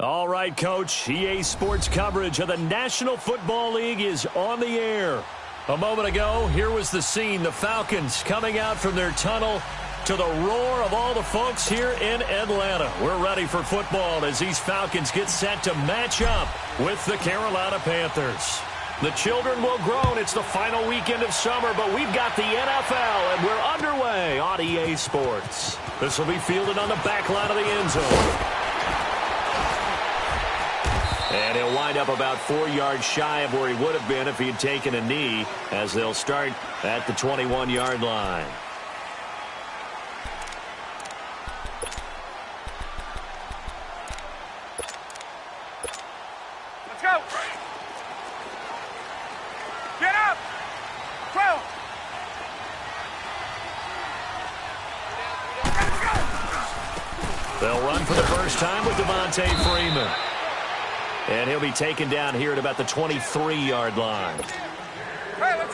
All right, Coach. EA Sports coverage of the National Football League is on the air. A moment ago, here was the scene. The Falcons coming out from their tunnel to the roar of all the folks here in Atlanta. We're ready for football as these Falcons get set to match up with the Carolina Panthers. The children will groan. It's the final weekend of summer, but we've got the NFL, and we're underway on EA Sports. This will be fielded on the back line of the end zone. And he'll wind up about 4 yards shy of where he would have been if he had taken a knee, as they'll start at the 21-yard line. Let's go. Get up. 12. They'll run for the first time with Devontae Freeman. And he'll be taken down here at about the 23-yard line.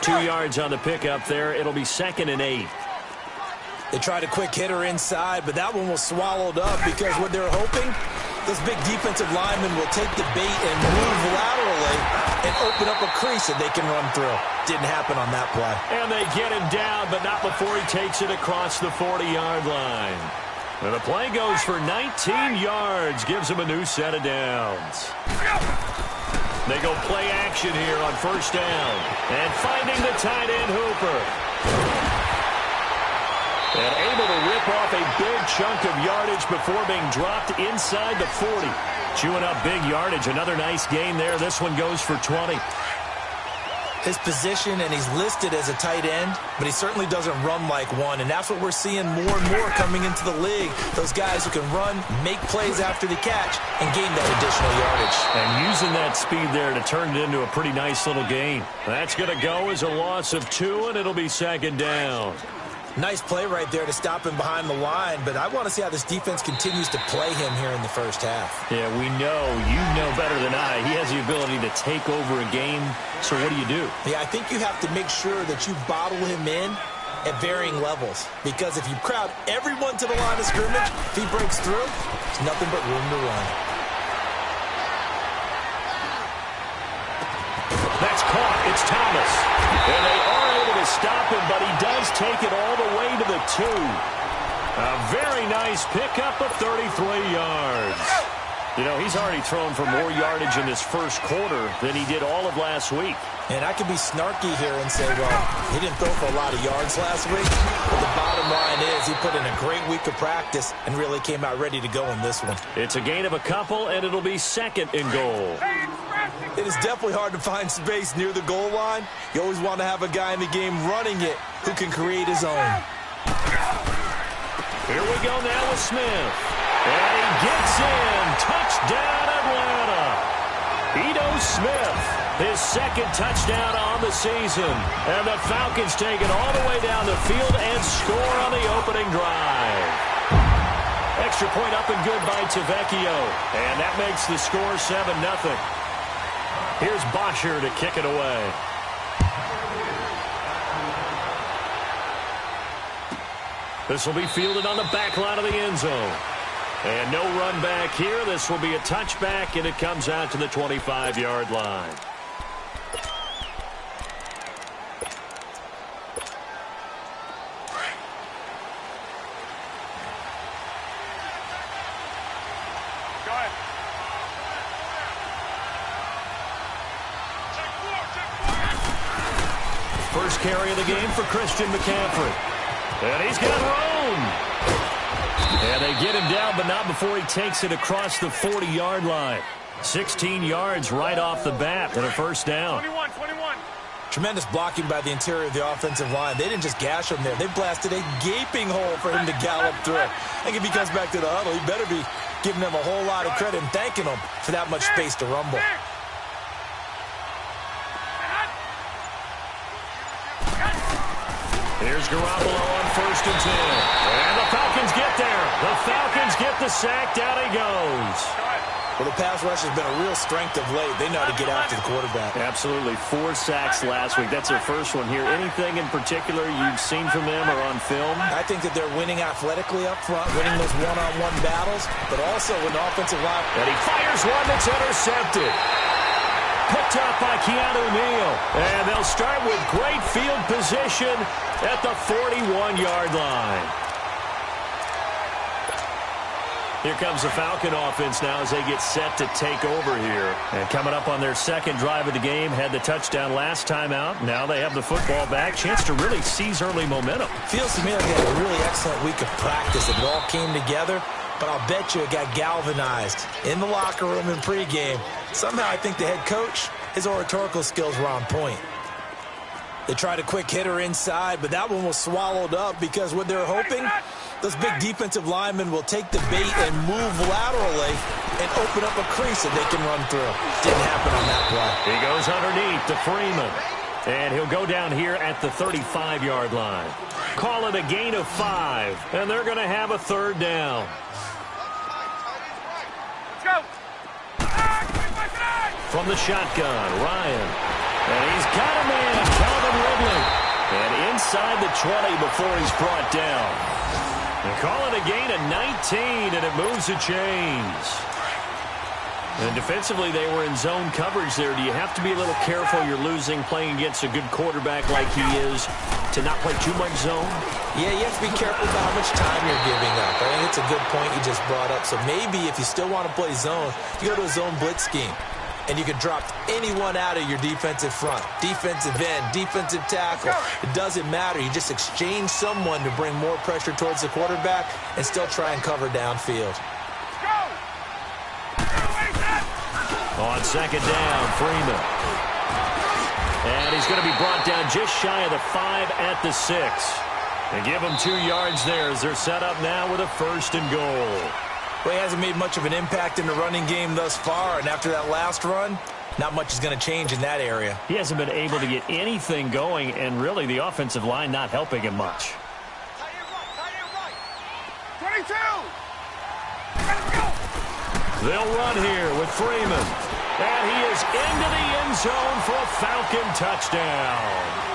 2 yards on the pickup there. It'll be 2nd and 8. They tried a quick hitter inside, but that one was swallowed up because what they're hoping, this big defensive lineman will take the bait and move laterally and open up a crease that they can run through. Didn't happen on that play. And they get him down, but not before he takes it across the 40-yard line. And the play goes for 19 yards, gives him a new set of downs. They go play action here on first down. And finding the tight end, Hooper. And able to rip off a big chunk of yardage before being dropped inside the 40. Chewing up big yardage. Another nice gain there. This one goes for 20. His position, and he's listed as a tight end, but he certainly doesn't run like one, and that's what we're seeing more and more coming into the league. Those guys who can run, make plays after the catch, and gain that additional yardage. And using that speed there to turn it into a pretty nice little gain. That's going to go as a loss of 2, and it'll be 2nd down. Nice play right there to stop him behind the line, but I want to see how this defense continues to play him here in the first half. Yeah, we know. You know better than I. He has the ability to take over a game, so what do? Yeah, I think you have to make sure that you bottle him in at varying levels, because if you crowd everyone to the line of scrimmage, if he breaks through, there's nothing but room to run. That's caught. It's Thomas. And they are able to stop him, but he does take it all the way to the 2. A very nice pickup of 33 yards. You know, he's already thrown for more yardage in this first quarter than he did all of last week. And I could be snarky here and say, well, he didn't throw for a lot of yards last week. But the bottom line is he put in a great week of practice and really came out ready to go in this one. It's a gain of a couple, and it'll be 2nd and goal. It is definitely hard to find space near the goal line. You always want to have a guy in the game running it who can create his own. Here we go now with Smith. And he gets in. Touchdown, Atlanta. Ito Smith, his 2nd touchdown on the season. And the Falcons take it all the way down the field and score on the opening drive. Extra point up and good by Tavecchio. And that makes the score 7-0. Here's Bosher to kick it away. This will be fielded on the back line of the end zone. And no run back here. This will be a touchback, and it comes out to the 25-yard line. Go ahead. First carry of the game for Christian McCaffrey. And he's got room. And they get him down, but not before he takes it across the 40-yard line. 16 yards right off the bat and a first down. 21. Tremendous blocking by the interior of the offensive line. They didn't just gash him there. They blasted a gaping hole for him to gallop through. I think if he comes back to the huddle, he better be giving them a whole lot of credit and thanking them for that much space to rumble. Here's Garoppolo on 1st and 10. And the Falcons get there. The Falcons get the sack. Down he goes. Well, the pass rush has been a real strength of late. They know how to get after the quarterback. Absolutely. 4 sacks last week. That's their first one here. Anything in particular you've seen from them or on film? I think that they're winning athletically up front, winning those one-on-one battles, but also with the offensive line. And he fires one that's intercepted. Picked up by Keanu Neal. And they'll start with great field position at the 41-yard line. Here comes the Falcon offense now as they get set to take over here. And coming up on their second drive of the game, had the touchdown last time out. Now they have the football back. Chance to really seize early momentum. Feels to me like they had a really excellent week of practice. It all came together, but I'll bet you it got galvanized in the locker room in pregame. Somehow I think the head coach, his oratorical skills were on point. They tried a quick hitter inside, but that one was swallowed up because what they're hoping, those big defensive linemen will take the bait and move laterally and open up a crease that they can run through. Didn't happen on that play. He goes underneath to Freeman. And he'll go down here at the 35-yard line. Call it a gain of 5, and they're going to have a third down. Let's go. From the shotgun, Ryan. And he's got a man, Calvin Ridley. And inside the 20 before he's brought down. They call it a gain of 19, and it moves the chains. And defensively, they were in zone coverage there. Do you have to be a little careful? You're losing, playing against a good quarterback like he is, to not play too much zone? Yeah, you have to be careful about how much time you're giving up. I think it's a good point you just brought up. So maybe if you still want to play zone, you go to a zone blitz scheme. And you can drop anyone out of your defensive front. Defensive end, defensive tackle. It doesn't matter. You just exchange someone to bring more pressure towards the quarterback and still try and cover downfield. On second down, Freeman. And he's going to be brought down just shy of the 5 at the 6. They give him 2 yards there as they're set up now with a 1st and goal. Well, he hasn't made much of an impact in the running game thus far, and after that last run, not much is going to change in that area. He hasn't been able to get anything going, and really the offensive line not helping him much. 22! Let's go! They'll run here with Freeman. And he is into the end zone for a Falcon touchdown.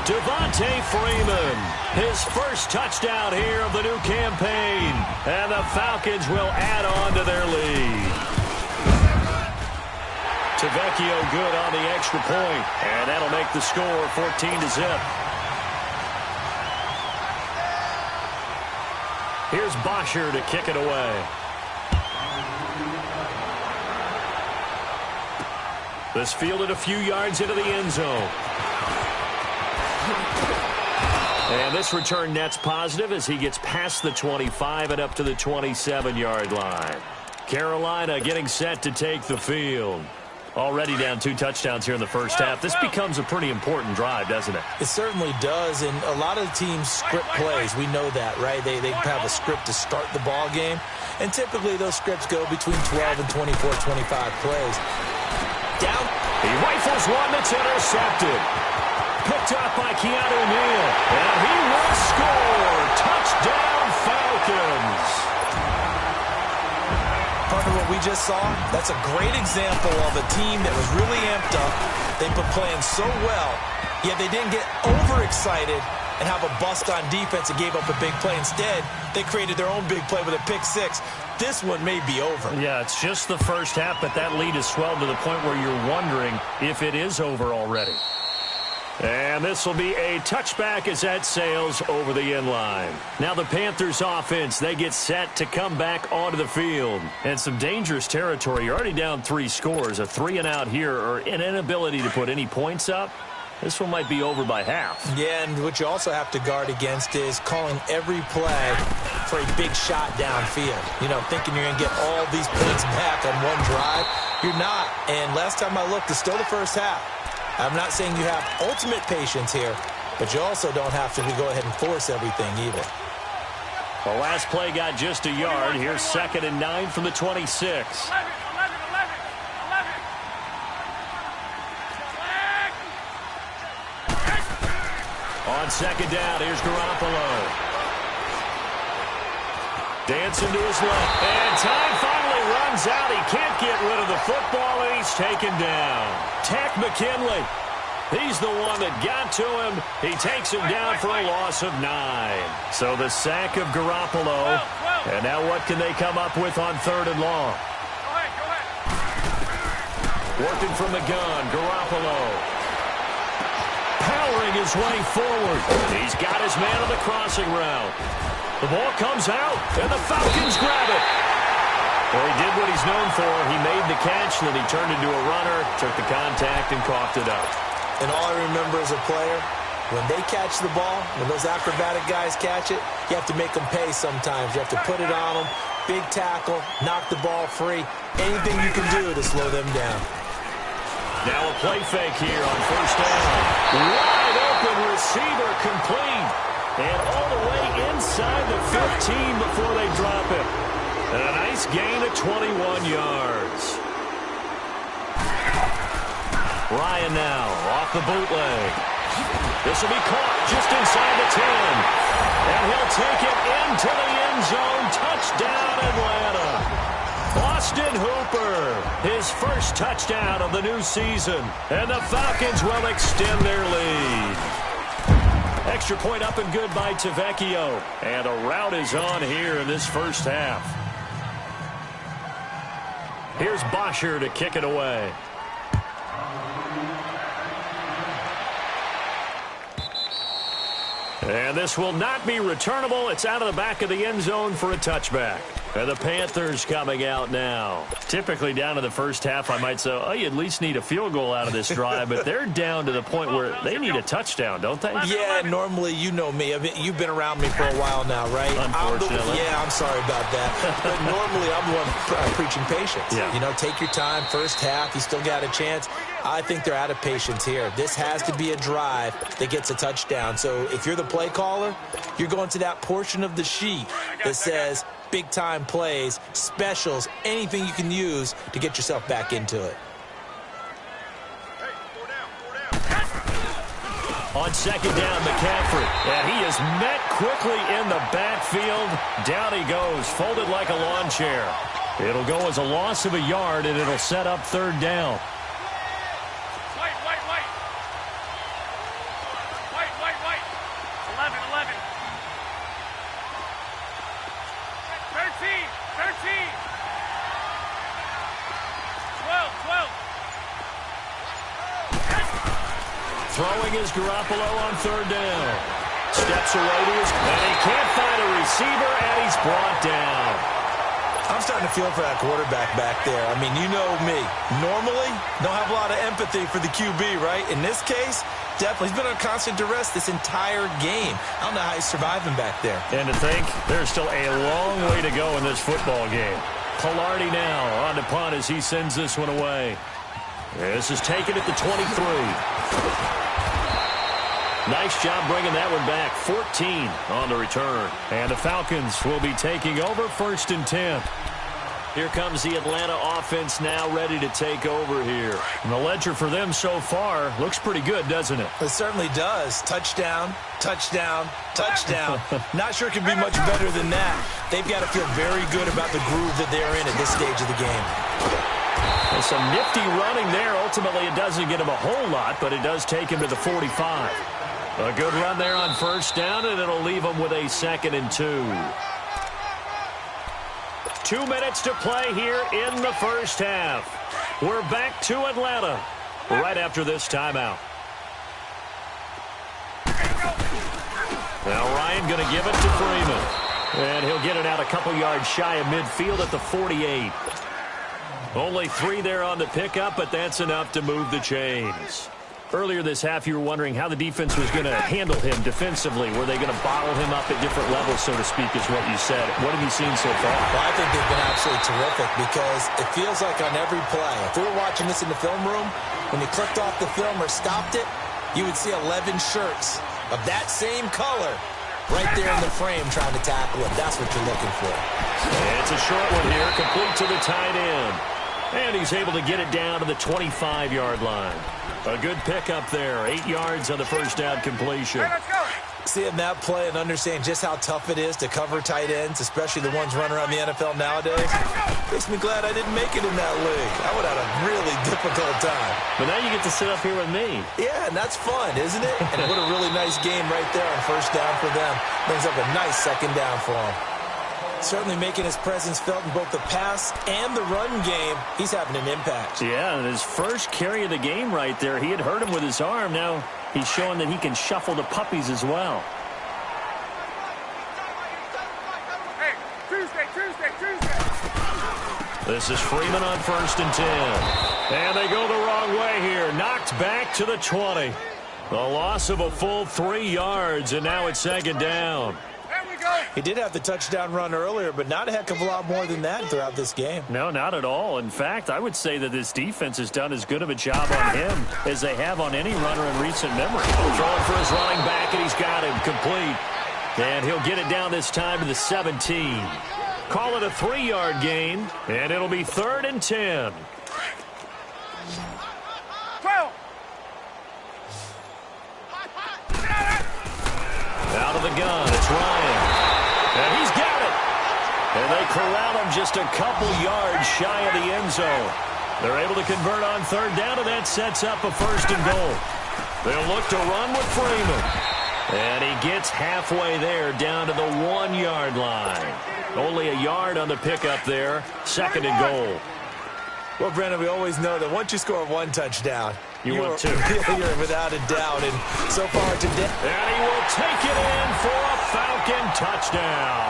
Devontae Freeman, his first touchdown here of the new campaign. And the Falcons will add on to their lead. Tavecchio good on the extra point. And that'll make the score 14-0. Here's Bosher to kick it away. This fielded a few yards into the end zone. And this return net's positive as he gets past the 25 and up to the 27-yard line. Carolina getting set to take the field. Already down 2 touchdowns here in the first half. This becomes a pretty important drive, doesn't it? It certainly does, and a lot of the teams script plays. We know that, right? They have a script to start the ball game, and typically those scripts go between 12 and 24, 25 plays. Down. He rifles one that's intercepted. Picked up by Keanu Neal. And he will score. Touchdown, Falcons. Partner, what we just saw, that's a great example of a team that was really amped up. They've been playing so well, yet they didn't get overexcited and have a bust on defense and gave up a big play. Instead, they created their own big play with a pick 6. This one may be over. Yeah, it's just the first half, but that lead has swelled to the point where you're wondering if it is over already. And this will be a touchback as that sails over the end line. Now the Panthers offense, they get set to come back onto the field. And some dangerous territory. You're already down 3 scores. A 3-and-out here or an inability to put any points up. This one might be over by half. Yeah, and what you also have to guard against is calling every play for a big shot downfield. You know, thinking you're going to get all these points back on one drive. You're not. And last time I looked, it's still the first half. I'm not saying you have ultimate patience here, but you also don't have to go ahead and force everything either. The last play got just a yard. Here's 2nd and 9 from the 26. 11. On second down, here's Garoppolo. Dancing to his left. And time finally runs out. He can't get rid of the football, and he's taken down. Tech McKinley. He's the one that got to him. He takes him down for a loss of 9. So the sack of Garoppolo. And now what can they come up with on 3rd and long? Go ahead. Working from the gun, Garoppolo. Powering his way forward. He's got his man on the crossing route. The ball comes out, and the Falcons grab it. Well, he did what he's known for. He made the catch, then he turned into a runner, took the contact, and coughed it up. And all I remember as a player, when they catch the ball, when those acrobatic guys catch it, you have to make them pay sometimes. You have to put it on them, big tackle, knock the ball free, anything you can do to slow them down. Now a play fake here on 1st down. Wide open receiver complete. And all the way inside the 15 before they drop it. And a nice gain of 21 yards. Ryan now off the bootleg. This will be caught just inside the 10. And he'll take it into the end zone. Touchdown, Atlanta. Austin Hooper, his first touchdown of the new season. And the Falcons will extend their lead. Extra point up and good by Tavecchio. And a rout is on here in this first half. Here's Bosher to kick it away. And this will not be returnable. It's out of the back of the end zone for a touchback. And the Panthers coming out now. Typically down in the first half, I might say, oh, you at least need a field goal out of this drive. But they're down to the point where they need a touchdown, don't they? Yeah, normally, you know me. I mean, you've been around me for a while now, right? Unfortunately. I'm sorry about that. But normally, I'm the one preaching patience. Yeah. You know, take your time. First half, you still got a chance. I think they're out of patience here. This has to be a drive that gets a touchdown. So if you're the play caller, you're going to that portion of the sheet that says big-time plays, specials, anything you can use to get yourself back into it. On 2nd down, McCaffrey. And he is met quickly in the backfield. Down he goes, folded like a lawn chair. It'll go as a loss of a yard, and it'll set up 3rd down. White. 11. 13. 12. Throwing is Garoppolo on 3rd down. Steps away to his, and he can't find a receiver, and he's brought down. I'm starting to feel for that quarterback back there. I mean, you know me. Normally, don't have a lot of empathy for the QB, right? In this case, definitely. He's been on constant duress this entire game. I don't know how he's surviving back there. And to think, there's still a long way to go in this football game. Pilardi now on the punt as he sends this one away. This is taken at the 23. Nice job bringing that one back. 14 on the return. And the Falcons will be taking over 1st and 10. Here comes the Atlanta offense now ready to take over here. And the ledger for them so far looks pretty good, doesn't it? It certainly does. Touchdown. Not sure it can be much better than that. They've got to feel very good about the groove that they're in at this stage of the game. And some nifty running there. Ultimately, it doesn't get him a whole lot, but it does take him to the 45. A good run there on 1st down, and it'll leave him with a 2nd and 2. 2 minutes to play here in the first half. We're back to Atlanta right after this timeout. Now Ryan going to give it to Freeman. And he'll get it out a couple yards shy of midfield at the 48. Only 3 there on the pickup, but that's enough to move the chains. Earlier this half, you were wondering how the defense was going to handle him defensively. Were they going to bottle him up at different levels, so to speak, is what you said. What have you seen so far? Well, I think they've been absolutely terrific because it feels like on every play, if we were watching this in the film room, when you clicked off the film or stopped it, you would see 11 shirts of that same color right there in the frame trying to tackle it. That's what you're looking for. It's a short one here, complete to the tight end. And he's able to get it down to the 25-yard line. A good pickup there. 8 yards on the first down completion. Hey, let's go. Seeing that play and understanding just how tough it is to cover tight ends, especially the ones running around the NFL nowadays, makes me glad I didn't make it in that league. I would have had a really difficult time. But now you get to sit up here with me. Yeah, and that's fun, isn't it? And what a really nice game right there on first down for them. Brings up a nice second down for them. Certainly making his presence felt in both the pass and the run game. He's having an impact. Yeah, and his first carry of the game right there, he had hurt him with his arm. Now he's showing that he can shuffle the puppies as well. Hey, Tuesday. This is Freeman on 1st and 10. And they go the wrong way here. Knocked back to the 20. A loss of a full 3 yards, and now it's 2nd down. He did have the touchdown run earlier, but not a heck of a lot more than that throughout this game. No, not at all. In fact, I would say that this defense has done as good of a job on him as they have on any runner in recent memory. Throwing for his running back, and he's got him complete. And he'll get it down this time to the 17. Call it a 3-yard gain, and it'll be 3rd and 10. 12. Out of the gun, it's Ryan. And he's got it. And they corral him just a couple yards shy of the end zone. They're able to convert on 3rd down, and that sets up a 1st and goal. They'll look to run with Freeman. And he gets halfway there down to the 1-yard line. Only a yard on the pickup there. 2nd and goal. Well, Brandon, we always know that once you score 1 touchdown, you want 2. You're without a doubt. And so far today. And he will take it in for a Falcon touchdown.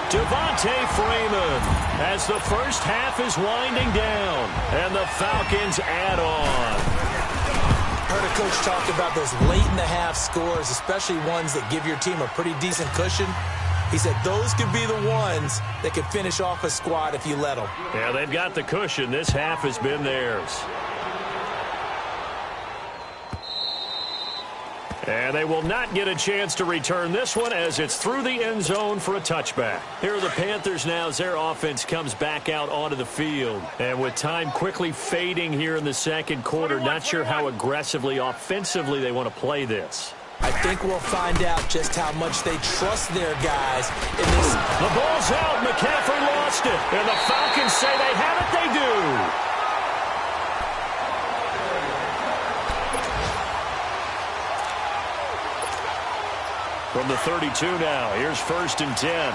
Devontae Freeman as the first half is winding down. And the Falcons add on. Heard a coach talk about those late-in-the-half scores, especially ones that give your team a pretty decent cushion. He said those could be the ones that could finish off a squad if you let them. Yeah, they've got the cushion. This half has been theirs. And they will not get a chance to return this one as it's through the end zone for a touchback. Here are the Panthers now as their offense comes back out onto the field. And with time quickly fading here in the 2nd quarter, not sure how aggressively, offensively they want to play this. I think we'll find out just how much they trust their guys in this. The ball's out. McCaffrey lost it. And the Falcons say they have it. They do. From the 32 now, here's 1st and 10.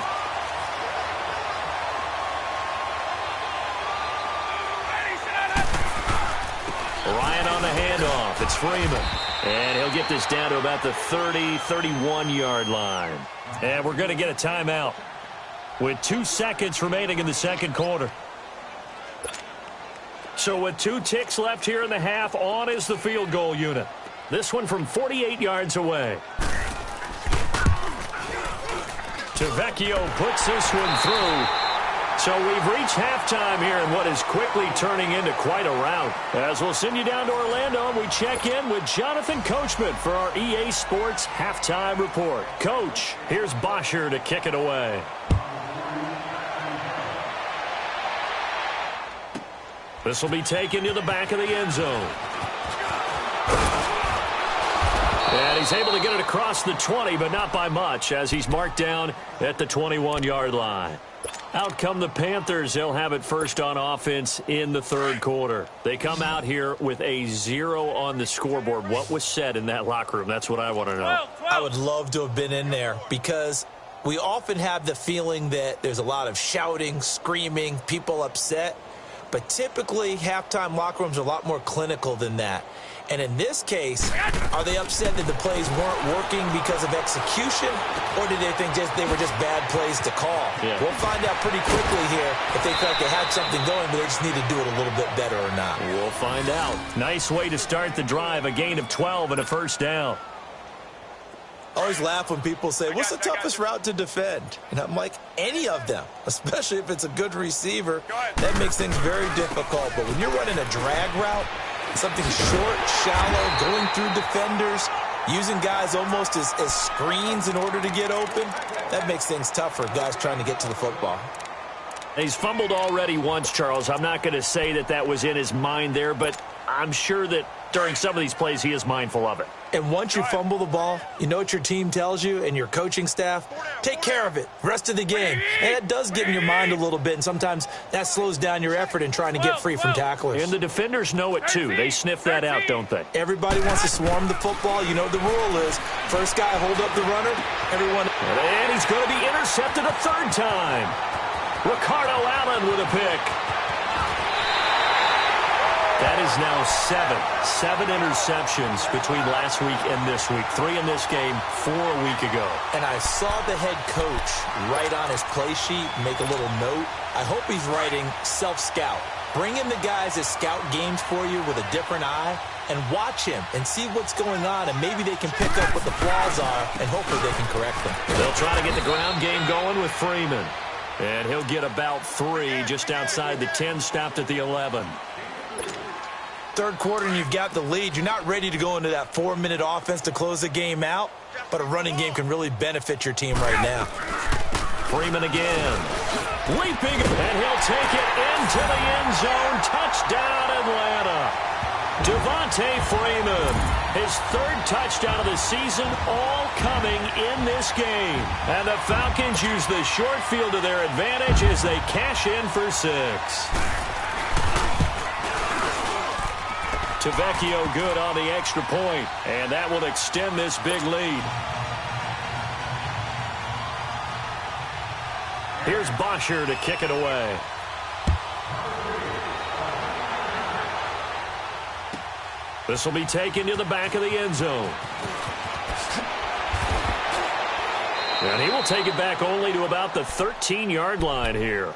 Ryan on the handoff. It's Freeman. And he'll get this down to about the 30, 31-yard line. And we're going to get a timeout with 2 seconds remaining in the 2nd quarter. So with 2 ticks left here in the half, on is the field goal unit. This one from 48 yards away. Tavecchio puts this one through. So we've reached halftime here in what is quickly turning into quite a rout. As we'll send you down to Orlando, and we check in with Jonathan Coachman for our EA Sports Halftime Report. Coach, here's Bosher to kick it away. This will be taken to the back of the end zone. And he's able to get it across the 20, but not by much, as he's marked down at the 21-yard line. Out come the Panthers. They'll have it first on offense in the 3rd quarter. They come out here with a 0 on the scoreboard. What was said in that locker room? That's what I want to know. I would love to have been in there because we often have the feeling that there's a lot of shouting, screaming, people upset. But typically, halftime locker rooms are a lot more clinical than that. And in this case, are they upset that the plays weren't working because of execution, or did they think they were just bad plays to call? Yeah. We'll find out pretty quickly here if they felt they had something going, but they just need to do it a little bit better or not. We'll find out. Nice way to start the drive, a gain of 12 and a first down. I always laugh when people say, what's the toughest route to defend? And I'm like, any of them, especially if it's a good receiver. That makes things very difficult. But when you're running a drag route, something short, shallow, going through defenders, using guys almost as screens in order to get open, that makes things tough for guys trying to get to the football. He's fumbled already once, Charles. I'm not going to say that that was in his mind there, but I'm sure that during some of these plays, he is mindful of it. And once you fumble the ball, you know what your team tells you and your coaching staff? Take care of it rest of the game. And that does get in your mind a little bit, and sometimes that slows down your effort in trying to get free from tacklers. And the defenders know it, too. They sniff that out, don't they? Everybody wants to swarm the football. You know what the rule is. First guy hold up the runner, everyone. And he's going to be intercepted a third time. Ricardo Allen with a pick. That is now seven interceptions between last week and this week. 3 in this game, 4 a week ago. And I saw the head coach write on his play sheet, make a little note. I hope he's writing self-scout. Bring in the guys that scout games for you with a different eye and watch him and see what's going on, and maybe they can pick up what the flaws are, and hopefully they can correct them. They'll try to get the ground game going with Freeman. And he'll get about 3 just outside the 10, stopped at the 11. Third quarter and you've got the lead. You're not ready to go into that 4-minute offense to close the game out, but a running game can really benefit your team right now. Freeman again. Leaping, and he'll take it into the end zone. Touchdown, Atlanta. Devontae Freeman, his 3rd touchdown of the season, all coming in this game. And the Falcons use the short field to their advantage as they cash in for 6. Tavecchio good on the extra point, and that will extend this big lead. Here's Bosher to kick it away. This will be taken to the back of the end zone. And he will take it back only to about the 13-yard line here.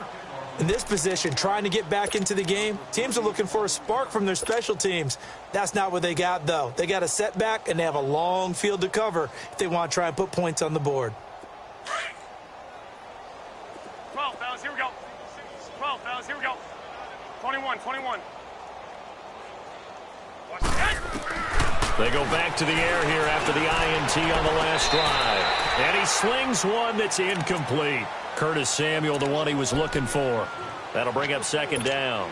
In this position, trying to get back into the game, teams are looking for a spark from their special teams. That's not what they got, though. They got a setback, and they have a long field to cover if they want to try and put points on the board. 12, fellas, here we go. 12, fellas, here we go. 21. Watch that. They go back to the air here after the INT on the last drive. And he slings one that's incomplete. Curtis Samuel, the one he was looking for. That'll bring up 2nd down.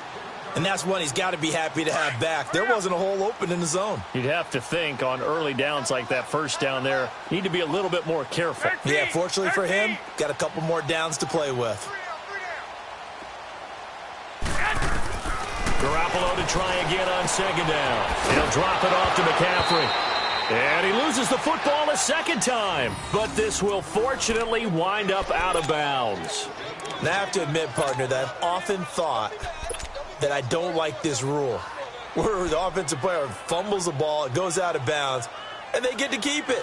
And that's one he's got to be happy to have back. There wasn't a hole open in the zone. You'd have to think on early downs like that first down there, need to be a little bit more careful. Yeah, fortunately for him, got a couple more downs to play with. Garoppolo to try again on 2nd down. He'll drop it off to McCaffrey. And he loses the football a 2nd time. But this will fortunately wind up out of bounds. And I have to admit, partner, that I've often thought that I don't like this rule, where the offensive player fumbles the ball, it goes out of bounds, and they get to keep it.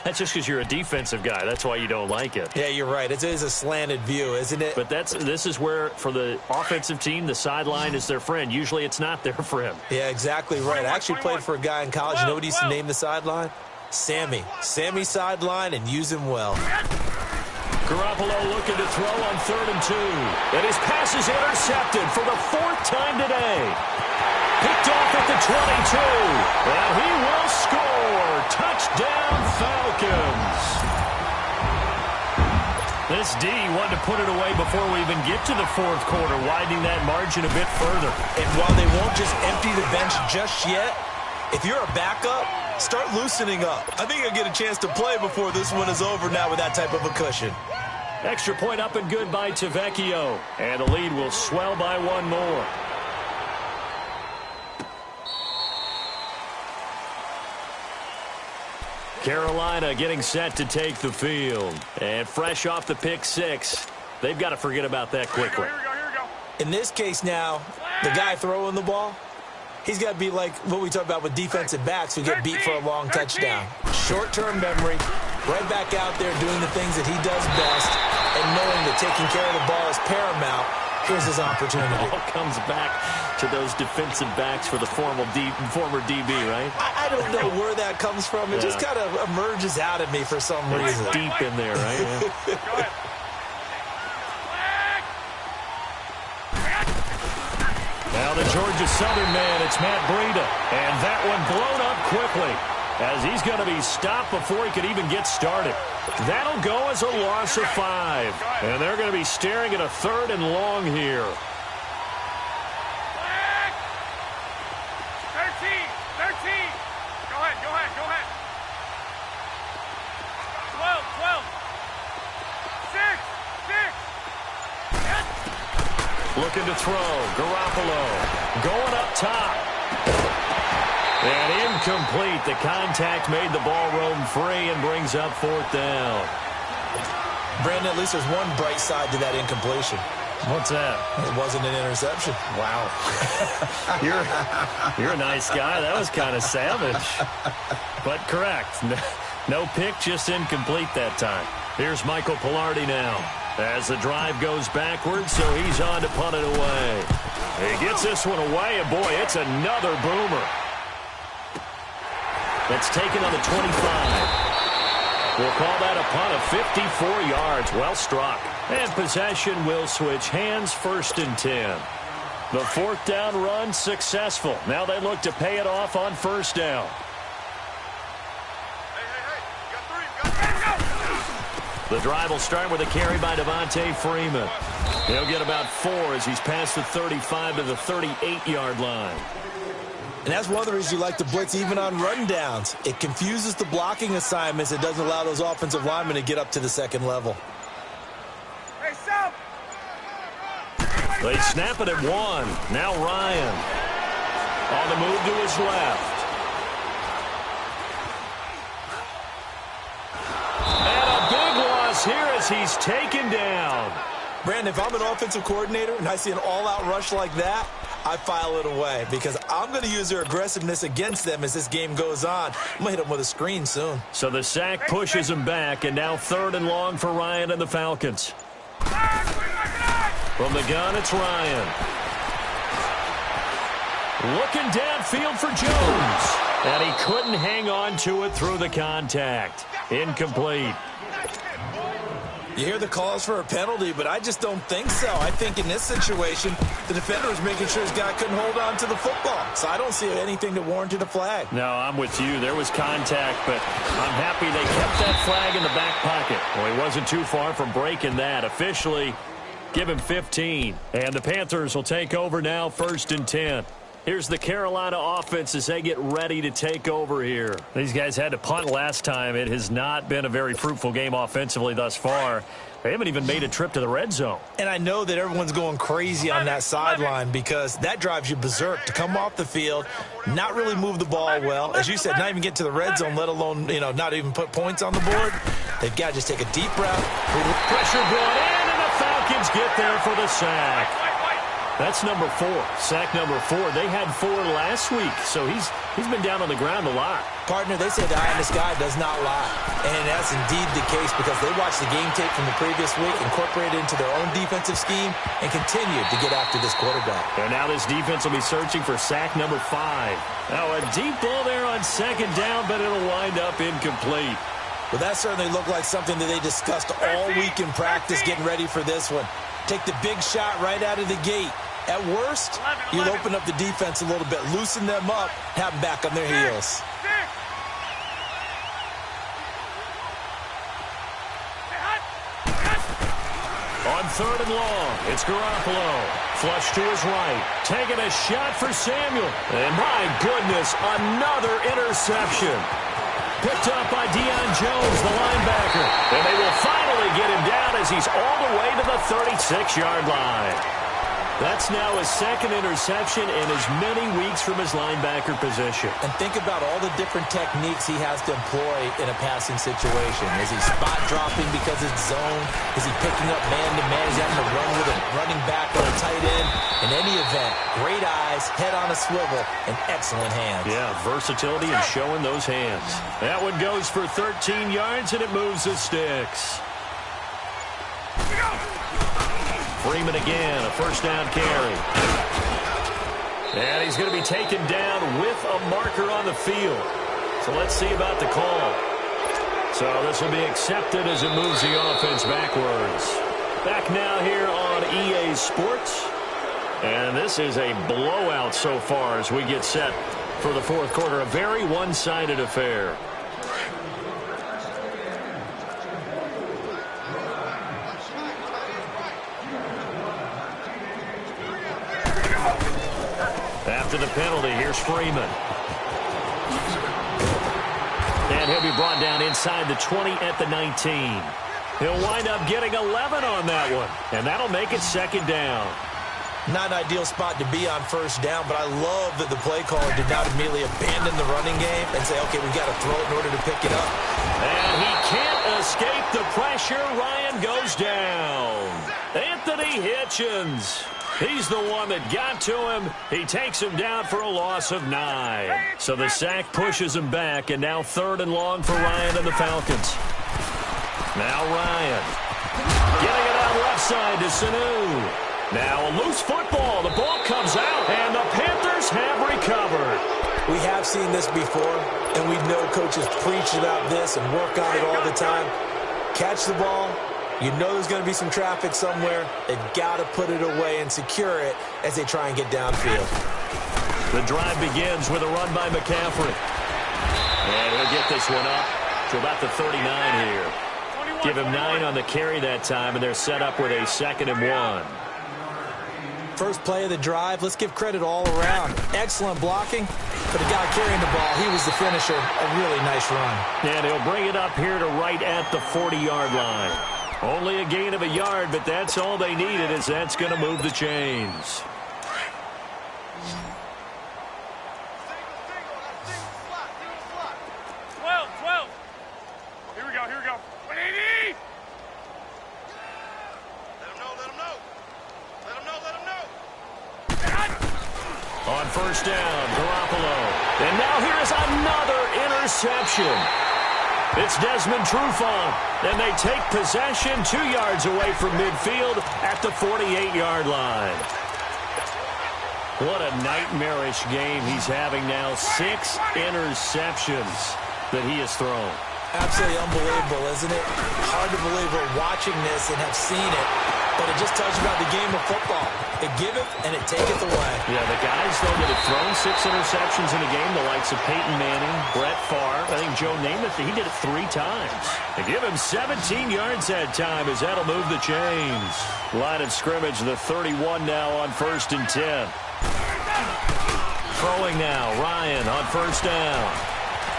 That's just because you're a defensive guy. That's why you don't like it. Yeah, you're right. It is a slanted view, isn't it? But this is where, for the offensive team, the sideline is their friend. Usually it's not their friend. Yeah, exactly right. I actually played for a guy in college. You know what he used to name the sideline? Sammy. Sammy sideline, and use him well. Garoppolo looking to throw on 3rd and 2. And his pass is intercepted for the 4th time today. Picked off at the 22. And he will score. Touchdown, Falcons. This D wanted to put it away before we even get to the 4th quarter, widening that margin a bit further. And while they won't just empty the bench just yet, if you're a backup, start loosening up. I think you'll get a chance to play before this one is over now with that type of a cushion. Extra point up and good by Tavecchio. And the lead will swell by 1 more. Carolina getting set to take the field. And fresh off the pick 6, they've got to forget about that quickly. Here we go. In this case now, the guy throwing the ball, he's got to be like what we talk about with defensive backs who get beat for a long touchdown. Short-term memory, right back out there doing the things that he does best, and knowing that taking care of the ball is paramount. Here's his opportunity. It all comes back to those defensive backs for the former DB, right? I don't know where that comes from. It just kind of emerges out of me for some reason. It's deep in there, right? Yeah. Go ahead. Now the Georgia Southern man, it's Matt Breida. And that one blown up quickly as he's going to be stopped before he could even get started. That'll go as a loss of 5. And they're going to be staring at a 3rd and long here. 13. Looking to throw. Garoppolo going up top. And incomplete. The contact made the ball roam free and brings up 4th down. Brandon, at least there's one bright side to that incompletion. What's that? It wasn't an interception. Wow. You're a nice guy. That was kind of savage. But correct. No pick, just incomplete that time. Here's Michael Pilardi now. As the drive goes backwards, so he's on to punt it away. He gets this one away, and boy, it's another boomer. That's taken on the 25. We'll call that a punt of 54 yards. Well struck. And possession will switch hands, 1st and 10. The 4th down run successful. Now they look to pay it off on 1st down. The drive will start with a carry by Devontae Freeman. He'll get about 4 as he's past the 35 to the 38-yard line. And that's one of the reasons you like to blitz even on rundowns. It confuses the blocking assignments. It doesn't allow those offensive linemen to get up to the 2nd level. Hey, Sam! They snap it at 1. Now Ryan on the move to his left. And a big loss here as he's taken down. Brandon, if I'm an offensive coordinator and I see an all-out rush like that, I file it away because I'm going to use their aggressiveness against them as this game goes on. I'm going to hit them with a screen soon. So the sack pushes him back, and now 3rd and long for Ryan and the Falcons. From the gun, it's Ryan. Looking downfield for Jones. And he couldn't hang on to it through the contact. Incomplete. You hear the calls for a penalty, but I just don't think so. I think in this situation, the defender was making sure his guy couldn't hold on to the football. So I don't see anything that warranted a flag. No, I'm with you. There was contact, but I'm happy they kept that flag in the back pocket. Well, he wasn't too far from breaking that. Officially, give him 15. And the Panthers will take over now, 1st and 10. Here's the Carolina offense as they get ready to take over here. These guys had to punt last time. It has not been a very fruitful game offensively thus far. They haven't even made a trip to the red zone. And I know that everyone's going crazy on that sideline because that drives you berserk to come off the field, not really move the ball well. As you said, not even get to the red zone, let alone, not even put points on the board. They've got to just take a deep breath. Pressure brought in, and the Falcons get there for the sack. That's number 4. Sack number 4. They had 4 last week, so he's been down on the ground a lot. Partner, they say the eye in the sky does not lie. And that's indeed the case because they watched the game tape from the previous week, incorporated it into their own defensive scheme, and continued to get after this quarterback. And now this defense will be searching for sack number 5. Now a deep ball there on 2nd down, but it'll wind up incomplete. Well, that certainly looked like something that they discussed all week in practice getting ready for this one. Take the big shot right out of the gate. At worst, you'll open up the defense a little bit, loosen them up, have them back on their heels. On 3rd and long, it's Garoppolo. Flush to his right. Taking a shot for Samuel. And my goodness, another interception. Picked up by Deion Jones, the linebacker. And they will finally get him down as he's all the way to the 36-yard line. That's now his 2nd interception in as many weeks from his linebacker position. And think about all the different techniques he has to employ in a passing situation. Is he spot dropping because it's zone? Is he picking up man-to-man? Is he having to run with a running back or a tight end? In any event, great eyes, head on a swivel, and excellent hands. Yeah, versatility and showing those hands. That one goes for 13 yards, and it moves the sticks. Freeman again, a 1st down carry. And he's going to be taken down with a marker on the field. So let's see about the call. So this will be accepted as it moves the offense backwards. Back now here on EA Sports. And this is a blowout so far as we get set for the 4th quarter. A very one-sided affair. After the penalty, here's Freeman. And he'll be brought down inside the 20 at the 19. He'll wind up getting 11 on that one. And that'll make it 2nd down. Not an ideal spot to be on first down, but I love that the play caller did not immediately abandon the running game and say, okay, we've got to throw it in order to pick it up. And he can't escape the pressure. Ryan goes down. Anthony Hitchens. He's the one that got to him. He takes him down for a loss of 9. So the sack pushes him back, and now 3rd and long for Ryan and the Falcons. Now Ryan. Getting it out left side to Sanu. Now a loose football. The ball comes out, and the Panthers have recovered. We have seen this before, and we know coaches preach about this and work on it all the time. Catch the ball. You know there's going to be some traffic somewhere. They've got to put it away and secure it as they try and get downfield. The drive begins with a run by McCaffrey. And he'll get this one up to about the 39 here. Give him 9 on the carry that time, and they're set up with a 2nd and 1. First play of the drive, let's give credit all around. Excellent blocking, but the guy carrying the ball, he was the finisher. A really nice run. And he'll bring it up here to right at the 40-yard line. Only a gain of a yard, but that's all they needed, as that's going to move the chains. On first down, Garoppolo. And now here is another interception. It's Desmond Trufant, and they take possession 2 yards away from midfield at the 48-yard line. What a nightmarish game he's having now. 6 interceptions that he has thrown. Absolutely unbelievable, isn't it? Hard to believe we're watching this and have seen it, but it just tells you about the game of football. It giveth and it taketh away. Yeah, the guys, though, that have thrown 6 interceptions in a game, the likes of Peyton Manning, Brett Favre, I think Joe Namath, he did it 3 times. They give him 17 yards that time, as that'll move the chains. Line of scrimmage, the 31 now on 1st and 10. Throwing now, Ryan on first down.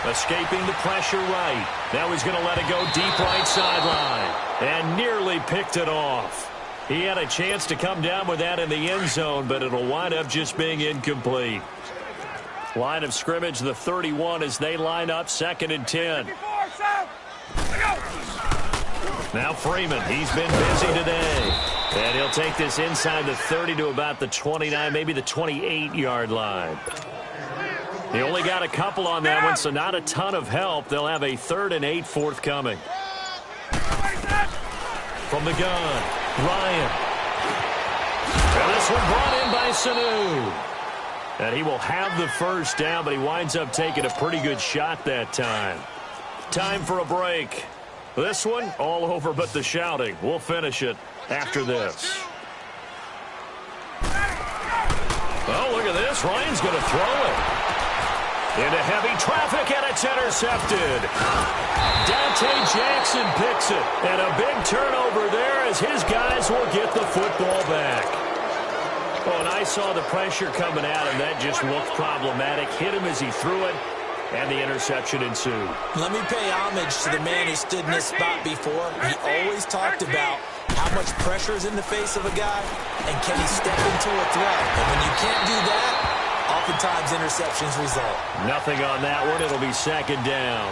Escaping the pressure right. Now he's going to let it go deep right sideline. And nearly picked it off. He had a chance to come down with that in the end zone, but it'll wind up just being incomplete. Line of scrimmage, the 31, as they line up 2nd and 10. Now Freeman, he's been busy today. And he'll take this inside the 30 to about the 29, maybe the 28-yard line. He only got a couple on that one, so not a ton of help. They'll have a 3rd and 8 forthcoming. From the gun, Ryan. And this one brought in by Sanu. And he will have the first down, but he winds up taking a pretty good shot that time. Time for a break. This one, all over but the shouting. We'll finish it after this. Oh, look at this. Ryan's going to throw it. Into heavy traffic, and it's intercepted. Dante Jackson picks it. And a big turnover there as his guys will get the football back. Oh, and I saw the pressure coming at him. That just looked problematic. Hit him as he threw it, and the interception ensued. Let me pay homage to the man who stood in this spot before. He always talked about how much pressure is in the face of a guy, and can he step into a threat. And when you can't do that, oftentimes interceptions result. Nothing on that one. It'll be 2nd down.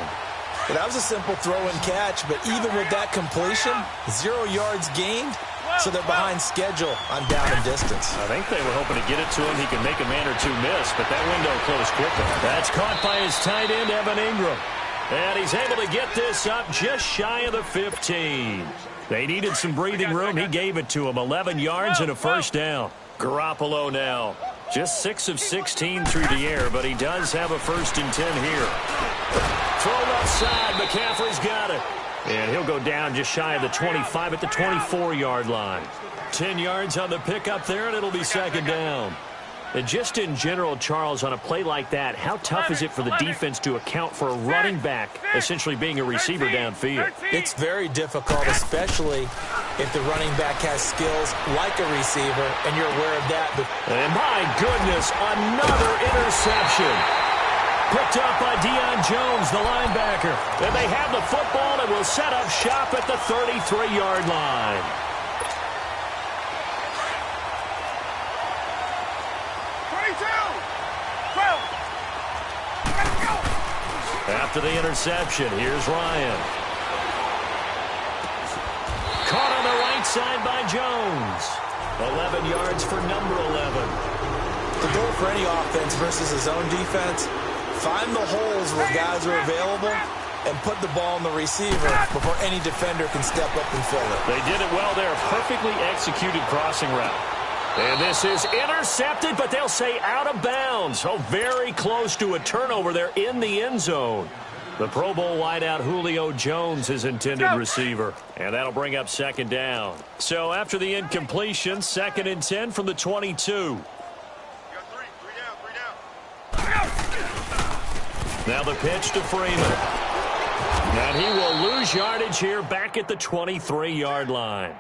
But that was a simple throw and catch, but even with that completion, 0 yards gained, so they're behind schedule on down and distance. I think they were hoping to get it to him. He could make a man or two miss, but that window closed quickly. That's caught by his tight end, Evan Ingram. And he's able to get this up just shy of the 15. They needed some breathing room. He gave it to him. 11 yards and a first down. Garoppolo now. Just 6 of 16 through the air, but he does have a 1st and 10 here. Throw left side. McCaffrey's got it. And he'll go down just shy of the 25 at the 24-yard line. 10 yards on the pickup there, and it'll be 2nd down. And just in general, Charles, on a play like that, how tough is it for the defense to account for a running back essentially being a receiver downfield? It's very difficult, especially if the running back has skills like a receiver, and you're aware of that. And my goodness, another interception. Picked up by Deion Jones, the linebacker. And they have the football and will set up shop at the 33-yard line. 12. After the interception, here's Ryan. Caught on the right side by Jones. 11 yards for number 11. The goal for any offense versus his own defense, find the holes where guys are available and put the ball in the receiver before any defender can step up and fill it. They did it well there. Perfectly executed crossing route. And this is intercepted, but they'll say out of bounds. Oh, very close to a turnover there in the end zone. The Pro Bowl wideout Julio Jones, his intended receiver. And that'll bring up second down. So after the incompletion, 2nd and 10 from the 22. Now the pitch to Freeman. And he will lose yardage here back at the 23-yard line.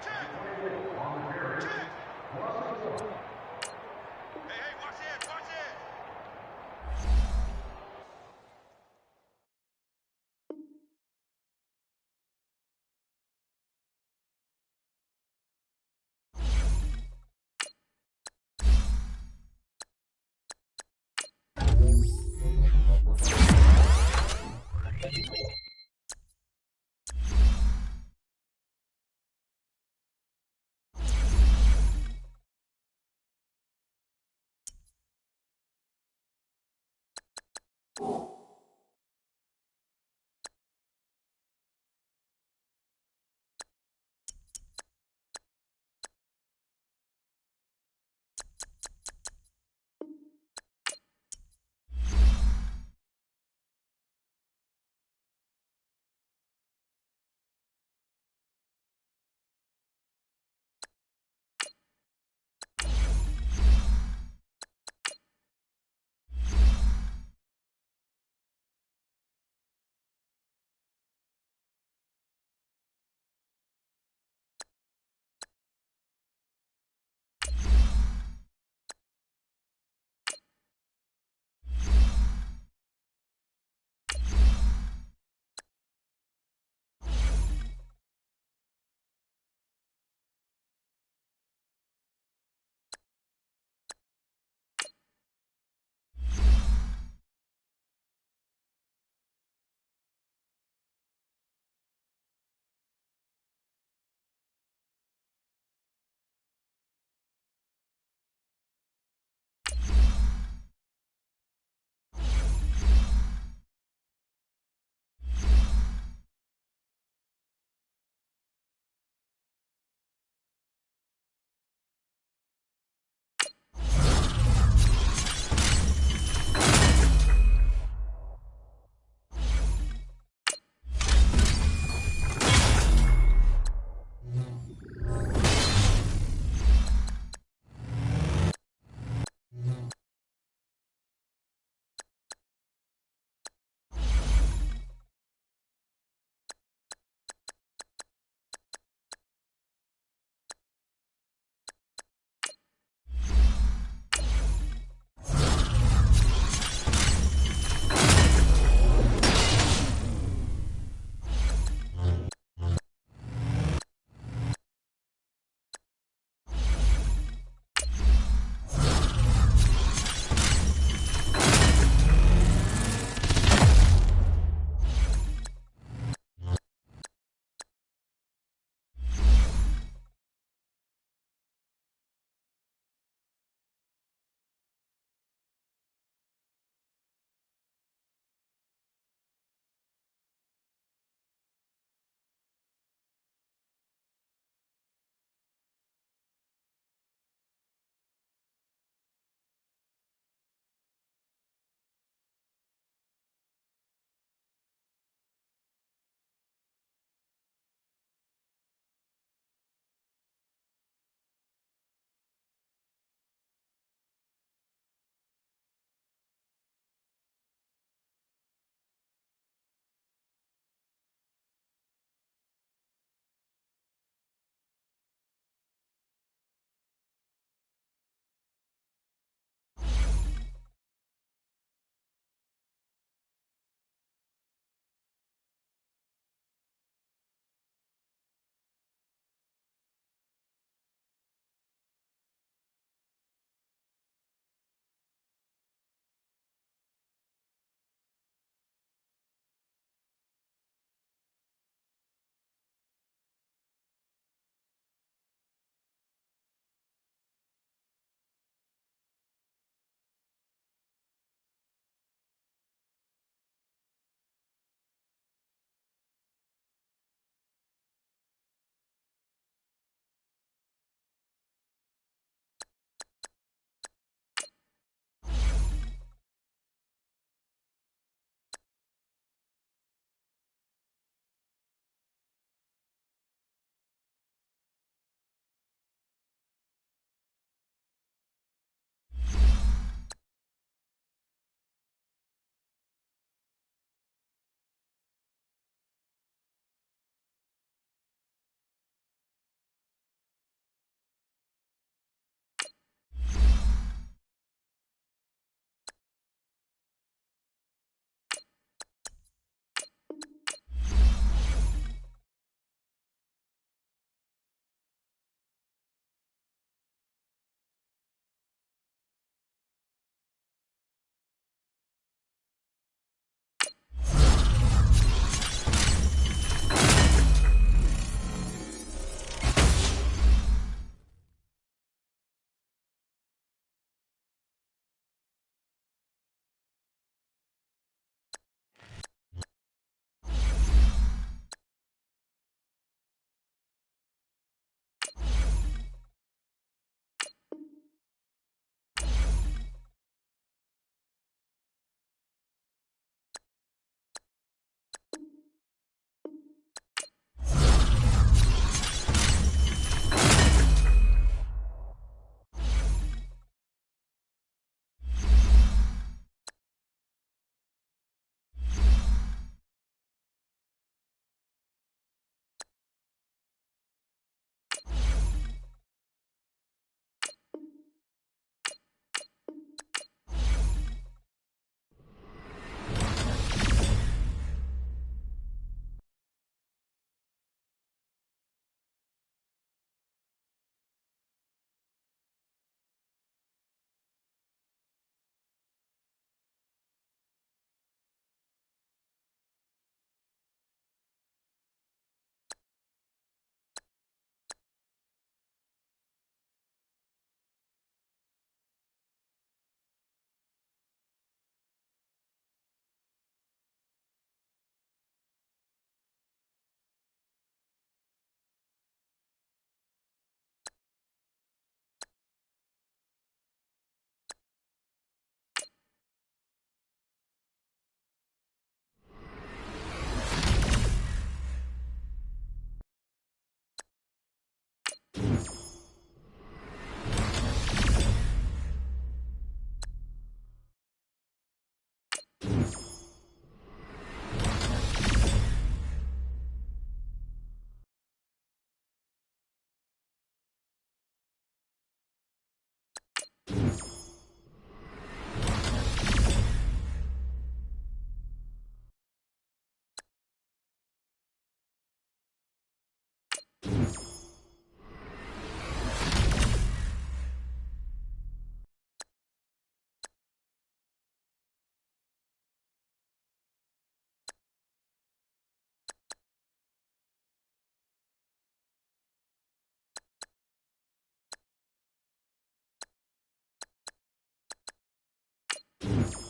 it.